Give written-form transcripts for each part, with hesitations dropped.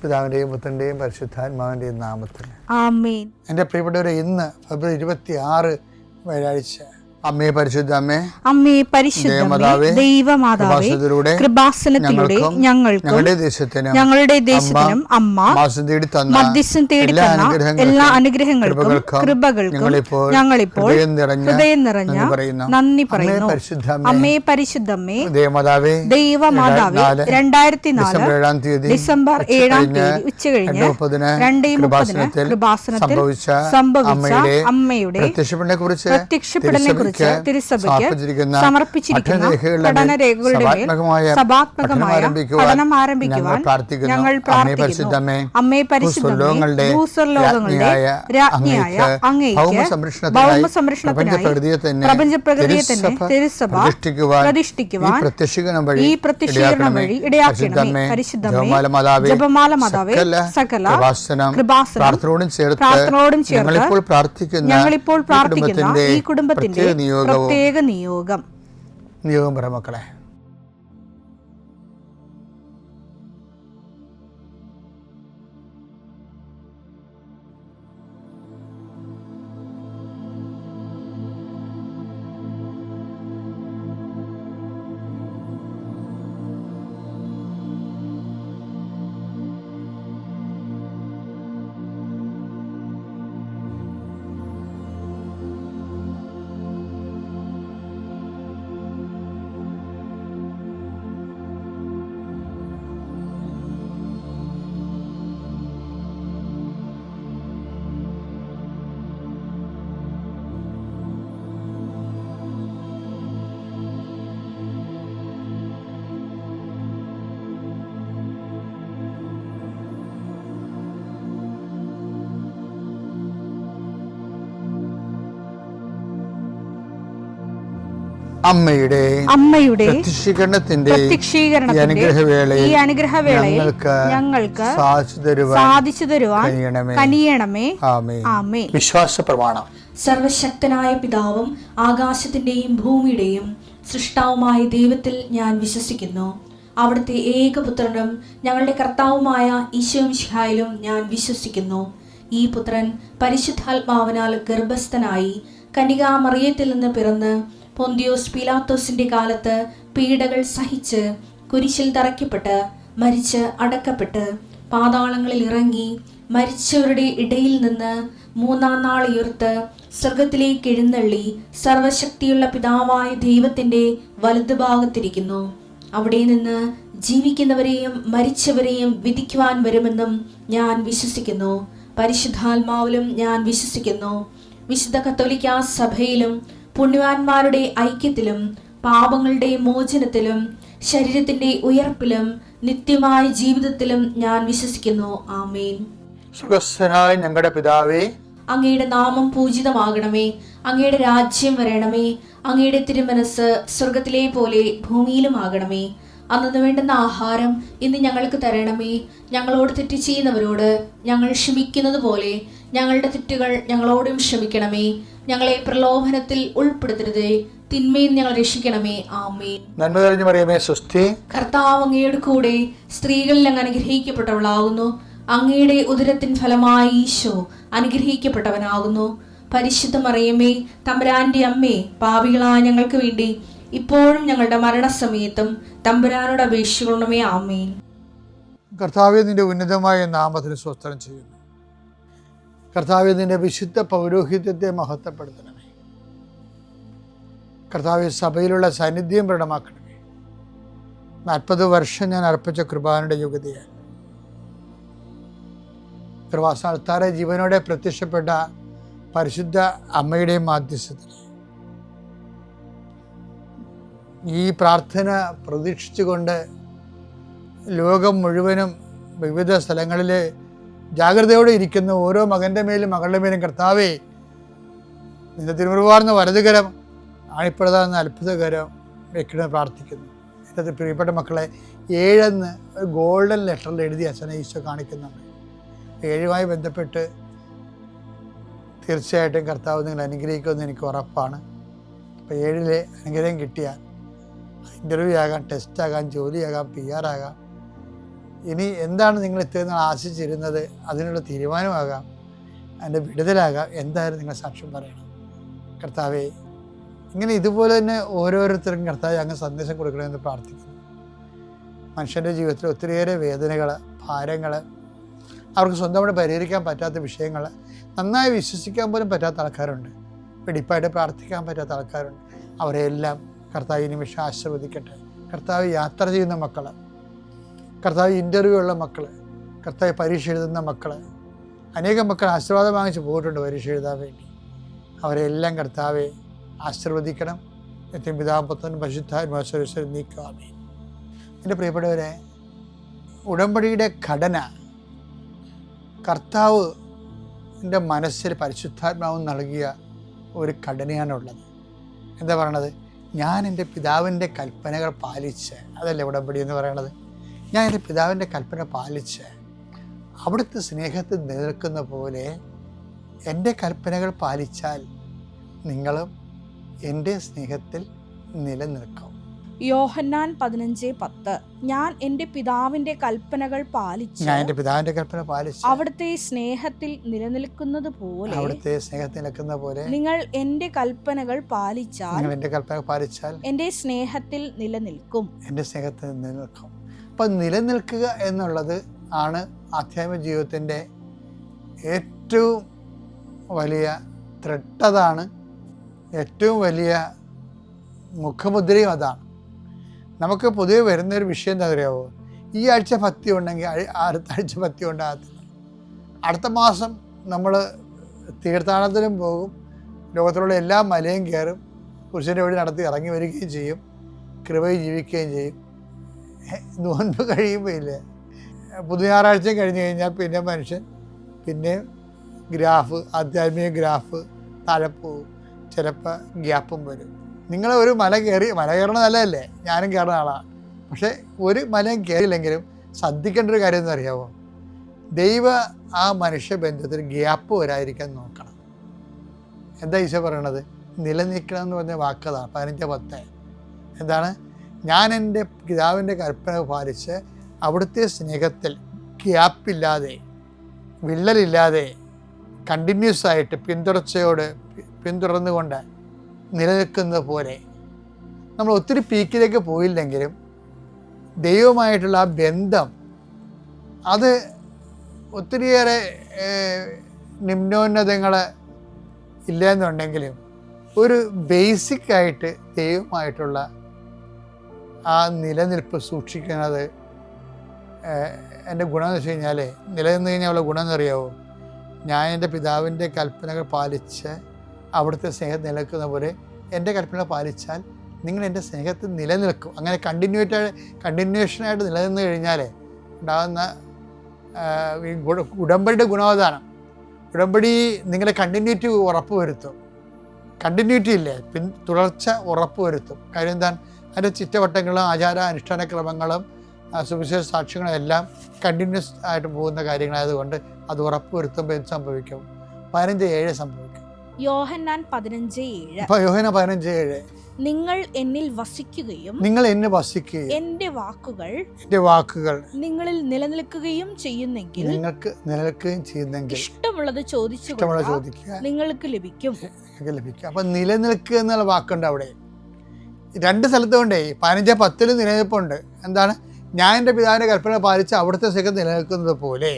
പിതാവിൻ്റെയും പുത്രൻ്റെയും പരിശുദ്ധാത്മാവിൻ്റെയും നാമത്തിൽ ആമേൻ. എൻ്റെ പ്രിയപ്പെട്ടവരെ, ഇന്ന് ഫെബ്രുവരി 26 വ്യാഴാഴ്ച, അമ്മേ പരിശുദ്ധ അമ്മേ, അമ്മേ പരിശുദ്ധമേ, ദൈവമാതാവേ, കൃപാസനത്തിലൂടെ ഞങ്ങൾക്കും ഞങ്ങളുടെ ദേശത്തിനും അമ്മ മധ്യസ്ഥം തേടി തന്ന എല്ലാ അനുഗ്രഹങ്ങൾക്കും കൃപകൾക്കും ഞങ്ങളിപ്പോൾ ഹൃദയം നിറഞ്ഞ നന്ദി പറയുന്നു. അമ്മേ പരിശുദ്ധമേ, ദൈവമാതാവേ, 2004 ഡിസംബർ 7 ഉച്ചകഴിഞ്ഞ് 2:30 കൃപാസനത്തിൽ സംഭവിച്ച അമ്മയുടെ പ്രത്യക്ഷപ്പെടലിനെ കുറിച്ച് തിരുസഭയ്ക്ക് സമർപ്പിച്ചിരിക്കുന്ന പഠനരേഖകളുടെ മേൽ സഭാത്മകമായ പഠനം ആരംഭിക്കുവാൻ ഞങ്ങൾ പ്രാർത്ഥിക്കുന്നു. അമ്മേ പരിശുദ്ധമേ, ഭൂസ്വർലോകങ്ങളുടെ രാജ്ഞിയായ അങ്ങേയ്ക്ക് ഭൗമസംരക്ഷണത്തിനായി പ്രപഞ്ചപ്രകൃതിയെ തന്നെ തിരുസഭ പ്രതിഷ്ഠിക്കുവാൻ ഈ പ്രത്യക്ഷീകരണം വഴി ഇടയാക്കണമേ. പരിശുദ്ധമേ, ജപമാല മാതാവേ, സകല കൃപാസനം പ്രാർത്ഥനയോടും ചേർത്ത് ഞങ്ങളിപ്പോൾ പ്രാർത്ഥിക്കുന്ന ഈ കുടുംബത്തിന്റെ പ്രത്യേക നിയോഗം പറ മക്കളെ. അമ്മയുടെ പ്രത്യക്ഷീകരണത്തിന്റെ ഈ അനുഗ്രഹവേളയിൽ ഞങ്ങൾക്ക് സാധിച്ചു തരുവാൻ കനിയണമേ. ആമേൻ. വിശ്വാസ പ്രമാണം. സർവശക്തനായ പിതാവും ആകാശത്തിന്റെയും ഭൂമിയുടെയും സൃഷ്ടാവുമായ ദൈവത്തിൽ ഞാൻ വിശ്വസിക്കുന്നു. അവിടുത്തെ ഏകപുത്രനും ഞങ്ങളുടെ കർത്താവുമായ ഈശോമിശിഹായിലും ഞാൻ വിശ്വസിക്കുന്നു. ഈ പുത്രൻ പരിശുദ്ധാത്മാവിനാൽ ഗർഭസ്ഥനായി കന്യകാമറിയത്തിൽ നിന്ന് പിറന്ന് പൊന്തിയോസ് പീലാത്തോസിന്റെ കാലത്ത് പീഡകൾ സഹിച്ച് കുരിശിൽ തറയ്ക്കപ്പെട്ട് മരിച്ച് അടക്കപ്പെട്ട് പാതാളങ്ങളിൽ ഇറങ്ങി മരിച്ചവരുടെ ഇടയിൽ നിന്ന് 3-ാം നാൾ ഉയർത്ത് സ്വർഗത്തിലേക്ക് എഴുന്നള്ളി സർവശക്തിയുള്ള പിതാവായ ദൈവത്തിന്റെ വലതുഭാഗത്തിരിക്കുന്നു. അവിടെ നിന്ന് ജീവിക്കുന്നവരെയും മരിച്ചവരെയും വിധിക്കുവാൻ വരുമെന്നും ഞാൻ വിശ്വസിക്കുന്നു. പരിശുദ്ധാത്മാവിലും ഞാൻ വിശ്വസിക്കുന്നു. വിശുദ്ധ കത്തോലിക്കാ സഭയിലും പുണ്യവാന്മാരുടെ ഐക്യത്തിലും പാപങ്ങളുടെ മോചനത്തിലും ശരീരത്തിന്റെ ഉയർപ്പിലും നിത്യമായ ജീവിതത്തിലും ഞാൻ വിശ്വസിക്കുന്നു. ആമേൻ. സുഖസ്ഥനായ ഞങ്ങളുടെ പിതാവേ, അങ്ങയുടെ നാമം പൂജിതമാകണമേ. അങ്ങയുടെ രാജ്യം വരണമേ. അങ്ങയുടെ തിരുമനസ് സ്വർഗത്തിലെ പോലെ ഭൂമിയിലും ആകണമേ. അന്നു വേണ്ടുന്ന ആഹാരം ഇന്ന് ഞങ്ങൾക്ക് തരണമേ. ഞങ്ങളോട് തെറ്റ് ചെയ്യുന്നവരോട് ഞങ്ങൾ ക്ഷമിക്കുന്നത് പോലെ ഞങ്ങളുടെ തെറ്റുകൾ ഞങ്ങളോടും ക്ഷമിക്കണമേ. ഞങ്ങളെ പ്രലോഭനത്തിൽ ഉൾപ്പെടുത്തരുതേ, തിന്മയിൽ ഞങ്ങൾ രക്ഷിക്കണമേ. ആമേൻ. നന്മ നിറഞ്ഞ മറിയമേ, സ്വസ്തി. കർത്താവ് അങ്ങയുടെ കൂടെ സ്ത്രീകളിൽ അങ്ങ് അനുഗ്രഹിക്കപ്പെട്ടവളാകുന്നു. അങ്ങയുടെ ഉദരത്തിൻ ഫലമായി ഈശോ അനുഗ്രഹിക്കപ്പെട്ടവനാകുന്നു. പരിശുദ്ധ മറിയമേ, തമ്പുരാന്റെ അമ്മേ, പാപികളായ ഞങ്ങൾക്ക് വേണ്ടി ഇപ്പോഴും ഞങ്ങളുടെ മരണസമയത്തും തമ്പുരാനോട് അപേക്ഷിക്കണമേ. ആമേൻ. കർത്താവേ, നിന്റെ ഉന്നതമായ നാമത്തിന് സ്വസ്ത്രം ചെയ്യുന്നു. കർത്താവേ, നിന്റെ വിശുദ്ധ പൗരോഹിത്യത്തെ മഹത്വപ്പെടുത്തണമേ. കർത്താവേ, സഭയിലുള്ള സാന്നിധ്യം പ്രകടമാക്കണമേ. 40 വർഷം ഞാൻ അർപ്പിച്ച കൃപാനയുടെ യോഗ്യതയാൽ കൃപാസ്ഥാനത്താറെ ജീവനോടെ പ്രത്യക്ഷപ്പെട്ട പരിശുദ്ധ അമ്മയുടെയും മാധ്യസ്ഥത്തിൽ ഈ പ്രാർത്ഥന പ്രതീക്ഷിച്ചുകൊണ്ട് ലോകം മുഴുവനും വിവിധ സ്ഥലങ്ങളിൽ ജാഗ്രതയോടെ ഇരിക്കുന്ന ഓരോ മകൻ്റെ മേലും മകളുടെ മേലും കർത്താവേ, നിന്റെ തിരുമുറിവാർന്ന വലതുകരം ആണിപ്പെടുന്ന അത്ഭുതകരം വെക്കണമെന്ന് പ്രാർത്ഥിക്കുന്നു. എൻ്റെ പ്രിയപ്പെട്ട മക്കളെ, 7 ഒരു ഗോൾഡൻ ലെറ്ററിൽ എഴുതി അച്ഛനെ ഈശോ കാണിക്കുന്നുണ്ട്. 7 ബന്ധപ്പെട്ട് തീർച്ചയായിട്ടും കർത്താവ് നിങ്ങൾ അനുഗ്രഹിക്കുമെന്ന് എനിക്ക് ഉറപ്പാണ്. അപ്പോൾ 7 അനുഗ്രഹം കിട്ടിയാൽ ഇൻ്റർവ്യൂ ആകാം, ടെസ്റ്റ് ആകാം, ജോലിയാകാം, PR ആകാം, ഇനി എന്താണ് നിങ്ങൾ ഇത്രയും നാൾ ആശിച്ചിരുന്നത്, അതിനുള്ള തീരുമാനമാകാം, അതിൻ്റെ വിടുതലാകാം. എന്തായാലും നിങ്ങൾ സാക്ഷ്യം പറയണം. കർത്താവേ, ഇങ്ങനെ ഇതുപോലെ തന്നെ ഓരോരുത്തർക്കും കർത്താവേ അങ്ങ് സന്ദേശം കൊടുക്കണമെന്ന് പ്രാർത്ഥിക്കുന്നു. മനുഷ്യൻ്റെ ജീവിതത്തിൽ ഒത്തിരിയേറെ വേദനകൾ, ഭാരങ്ങൾ, അവർക്ക് സ്വന്തമായിട്ട് പരിഹരിക്കാൻ പറ്റാത്ത വിഷയങ്ങൾ, നന്നായി വിശ്വസിക്കാൻ പോലും പറ്റാത്ത ആൾക്കാരുണ്ട്, വെടിപ്പായിട്ട് പ്രാർത്ഥിക്കാൻ പറ്റാത്ത ആൾക്കാരുണ്ട്. അവരെല്ലാം കർത്താവ് ഈ നിമിഷം ആശീർവദിക്കട്ടെ. കർത്താവ് യാത്ര ചെയ്യുന്ന മക്കൾ, കർത്താവ് ഇൻ്റർവ്യൂ ഉള്ള മക്കൾ, കർത്താവ് പരീക്ഷ എഴുതുന്ന മക്കൾ, അനേകം മക്കൾ ആശീർവാദം വാങ്ങിച്ച് പോയിട്ടുണ്ട് പരീക്ഷ എഴുതാൻ വേണ്ടി. അവരെല്ലാം കർത്താവെ ആശീർവദിക്കണം. നിത്യം പിതാവും പുത്രനും പരിശുദ്ധാത്മാവും നീക്കാമേ. എൻ്റെ പ്രിയപ്പെട്ടവരെ, ഉടമ്പടിയുടെ ഘടന കർത്താവ് എൻ്റെ മനസ്സിൽ പരിശുദ്ധാത്മാവും നൽകിയ ഒരു ഘടനയാണുള്ളത്. എന്താ പറയണത്? ഞാൻ എൻ്റെ പിതാവിൻ്റെ കൽപ്പനകൾ പാലിച്ച്, അതല്ലേ ഉടമ്പടി എന്ന് പറയണത്. ഞാൻ എൻ്റെ പിതാവിൻ്റെ കൽപ്പന പാലിച്ച് അവിടുത്തെ സ്നേഹത്തിൽ നിലനിൽക്കുന്ന പോലെ എൻ്റെ കൽപ്പനകൾ പാലിച്ചാൽ നിങ്ങളും എൻ്റെ സ്നേഹത്തിൽ നിലനിൽക്കും. യോഹന്നാൻ 15:10 ഞാൻ എൻ്റെ പിതാവിൻ്റെ കൽപ്പനകൾ പാലിച്ച് അവിടുത്തെ സ്നേഹത്തിൽ നിലനിൽക്കുന്നത് പോലെ നിങ്ങൾ എൻ്റെ കൽപ്പനകൾ പാലിച്ചാൽ എൻ്റെ സ്നേഹത്തിൽ നിലനിൽക്കും. അപ്പം നിലനിൽക്കുക എന്നുള്ളത് ആണ് ആധ്യാത്മിക ജീവിതത്തിൻ്റെ ഏറ്റവും വലിയ ത്രെട്ടതാണ്, ഏറ്റവും വലിയ മുഖമുദ്രയും അതാണ്. നമുക്ക് പൊതുവെ വരുന്നൊരു വിഷയം എന്താ അറിയാമോ? ഈ ആഴ്ച ഭക്തി ഉണ്ടെങ്കിൽ അടുത്ത ആഴ്ച ഭക്തി ഉണ്ടാകത്തില്ല. അടുത്ത മാസം നമ്മൾ തീർത്ഥാടനത്തിനും പോകും, ലോകത്തിലുള്ള എല്ലാ മലയും കയറും, പുരുഷൻ്റെ വഴി നടത്തി ഇറങ്ങി വരികയും ചെയ്യും, കൃപയിൽ ജീവിക്കുകയും ചെയ്യും. നോൻപ് കഴിയുമ്പോൾ ഇല്ലേ, പുതു ഞായറാഴ്ച കഴിഞ്ഞ് കഴിഞ്ഞാൽ പിന്നെ മനുഷ്യൻ പിന്നെ ഗ്രാഫ്, ആധ്യാത്മിക ഗ്രാഫ് താഴെ പോകും, ചിലപ്പോൾ ഗ്യാപ്പും വരും. നിങ്ങൾ ഒരു മല കയറണ നല്ലതല്ലേ, ഞാനും കയറുന്ന ആളാണ്. പക്ഷേ ഒരു മലയും കയറിയില്ലെങ്കിലും ശ്രദ്ധിക്കേണ്ട ഒരു കാര്യം എന്ന് അറിയാമോ? ദൈവ ആ മനുഷ്യ ബന്ധത്തിൽ ഗ്യാപ്പ് വരാതിരിക്കാൻ നോക്കണം. എന്താ ഈശോ പറയണത്? നിലനിൽക്കണം എന്ന് പറഞ്ഞ വാക്കതാണ് 15:10. എന്താണ്? ഞാൻ എൻ്റെ പിതാവിൻ്റെ കൽപ്പന പാലിച്ച് അവിടുത്തെ സ്നേഹത്തിൽ ഗ്യാപ്പില്ലാതെ, വിള്ളലില്ലാതെ, കണ്ടിന്യൂസ് ആയിട്ട് പിന്തുടർന്നുകൊണ്ട് നിലനിൽക്കുന്നത് പോലെ. നമ്മൾ ഒത്തിരി പീക്കിലേക്ക് പോയില്ലെങ്കിലും ദൈവമായിട്ടുള്ള ആ ബന്ധം അത് ഒത്തിരിയേറെ നിമ്നോന്നതങ്ങൾ ഇല്ലെന്നുണ്ടെങ്കിലും ഒരു ബേസിക്കായിട്ട് ദൈവമായിട്ടുള്ള ആ നിലനിൽപ്പ് സൂക്ഷിക്കുന്നത് എൻ്റെ ഗുണമെന്ന് വെച്ച് കഴിഞ്ഞാൽ, നിലനിന്ന് കഴിഞ്ഞാൽ ഉള്ള ഗുണം എന്നറിയാമോ? ഞാൻ എൻ്റെ പിതാവിൻ്റെ കൽപ്പനകൾ പാലിച്ച് അവിടുത്തെ സ്നേഹം നിലനിൽക്കുന്ന പോലെ എൻ്റെ കൽപ്പന പാലിച്ചാൽ നിങ്ങൾ എൻ്റെ സ്നേഹത്തിൽ നിലനിൽക്കും. അങ്ങനെ കണ്ടിന്യൂഷനായിട്ട് നിലനിന്ന് കഴിഞ്ഞാൽ ഉണ്ടാകുന്ന ഉടമ്പടിയുടെ ഗുണവധാനം. ഉടമ്പടി നിങ്ങളെ കണ്ടിന്യൂറ്റി ഉറപ്പ് വരുത്തും. കണ്ടിന്യൂറ്റി ഇല്ലേ, തുടർച്ച ഉറപ്പ് വരുത്തും. കാര്യം എന്താണ്? അതിൻ്റെ ചുറ്റുവട്ടങ്ങളും ആചാര അനുഷ്ഠാന ക്രമങ്ങളും സുവിശേഷ സാക്ഷ്യങ്ങളും എല്ലാം കണ്ടിന്യൂസ് ആയിട്ട് പോകുന്ന കാര്യങ്ങളായതുകൊണ്ട് അത് ഉറപ്പ് വരുത്തുമ്പോൾ എന്ത് സംഭവിക്കും? 15:7 സംഭവിക്കും. യോഹന്നാൻ 15:7. യോഹന്നാൻ 15:7 നിങ്ങൾ എന്നിൽ വസിക്കുകയും എന്നെ വസിക്കുകയും എൻ്റെ വാക്കുകൾ നിങ്ങളിൽ നിലനിൽക്കുകയും ചെയ്യുന്നെങ്കിൽ ഇഷ്ടമുള്ളത് ചോദിക്കുക, നിങ്ങൾക്ക് ലഭിക്കും. അപ്പൊ നിലനിൽക്കുക എന്നുള്ള വാക്കുണ്ട് അവിടെ. 2 സ്ഥലത്തുകൊണ്ടേ 15:10 നിലനിൽപ്പുണ്ട്. എന്താണ്? ഞാൻ എൻ്റെ പിതാവിൻ്റെ കൽപ്പന പാലിച്ച് അവിടുത്തെ സ്നേഹം നിലനിൽക്കുന്നത് പോലെ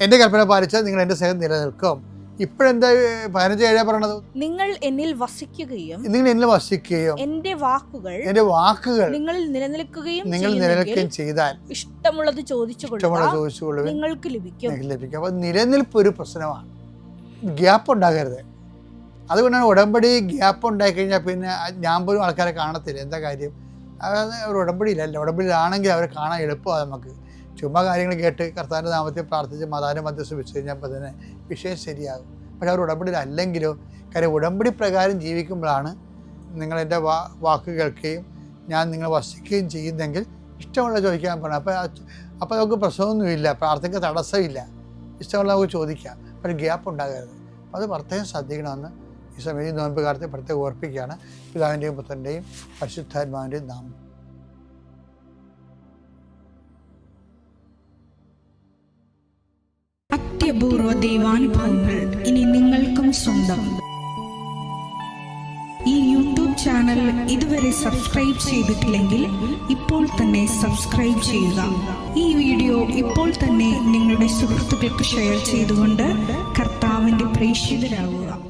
എൻ്റെ കൽപ്പന പാലിച്ചാൽ നിങ്ങൾ എൻ്റെ സ്നേഹം നിലനിൽക്കും. ഇപ്പോഴെന്താ 15:7 പറയണത്? നിങ്ങൾ എന്നിൽ വസിക്കുകയും എൻ്റെ വാക്കുകൾ നിങ്ങളിൽ നിലനിൽക്കുകയും ചെയ്താൽ ഇഷ്ടമുള്ളത് ചോദിച്ചുകൊള്ളുക, നിങ്ങൾക്ക് ലഭിക്കും. അപ്പൊ നിലനിൽപ്പ് ഒരു പ്രശ്നമാണ്, ഗ്യാപ്പ് ഉണ്ടാകരുത്. അതുകൊണ്ടാണ് ഉടമ്പടി ഗ്യാപ്പ് ഉണ്ടായിക്കഴിഞ്ഞാൽ പിന്നെ ഞാൻ പോലും ആൾക്കാരെ കാണത്തില്ല. എന്താ കാര്യം? അതായത് ഒരു ഉടമ്പടിയിലല്ല. ഉടമ്പടിയിലാണെങ്കിൽ അവരെ കാണാൻ എളുപ്പമാണ്. നമുക്ക് ചുമ്മാ കാര്യങ്ങൾ കേട്ട് കർത്താവിൻ്റെ നാമത്തിൽ പ്രാർത്ഥിച്ച് മതാനും മധ്യസ്ഥ വെച്ച് കഴിഞ്ഞപ്പോൾ തന്നെ വിഷയം ശരിയാകും. പക്ഷെ അവർ ഉടമ്പടിയിലല്ലെങ്കിലോ, കാര്യം ഉടമ്പടി പ്രകാരം ജീവിക്കുമ്പോഴാണ് നിങ്ങൾ എൻ്റെ വാക്ക് കേൾക്കുകയും ഞാൻ നിങ്ങൾ വസിക്കുകയും ചെയ്യുന്നെങ്കിൽ ഇഷ്ടമുള്ള ചോദിക്കാൻ പറഞ്ഞു. അപ്പോൾ നമുക്ക് പ്രശ്നമൊന്നുമില്ല, പ്രാർത്ഥനയ്ക്ക് തടസ്സമില്ല, ഇഷ്ടമുള്ള നമുക്ക് ചോദിക്കാം. പക്ഷേ ഗ്യാപ്പ് ഉണ്ടാകരുത്. അത് പ്രത്യേകം ശ്രദ്ധിക്കണമെന്ന് ഈ സമയത്ത് നോമ്പ് കാലത്ത് പ്രത്യേകം ഓർപ്പിക്കുകയാണ്. പിതാവിൻ്റെയും പുത്രൻ്റെയും പരിശുദ്ധാത്മാവിൻ്റെയും നാമം. അത്യപൂർവ ദൈവാനുഭവങ്ങൾ ഇനി നിങ്ങൾക്കും സ്വന്തം. ഈ യൂട്യൂബ് ചാനൽ ഇതുവരെ സബ്സ്ക്രൈബ് ചെയ്തിട്ടില്ലെങ്കിൽ ഇപ്പോൾ തന്നെ സബ്സ്ക്രൈബ് ചെയ്യുക. ഈ വീഡിയോ ഇപ്പോൾ തന്നെ നിങ്ങളുടെ സുഹൃത്തുക്കൾക്ക് ഷെയർ ചെയ്തുകൊണ്ട് കർത്താവിൻ്റെ പ്രേക്ഷിതരാകുക.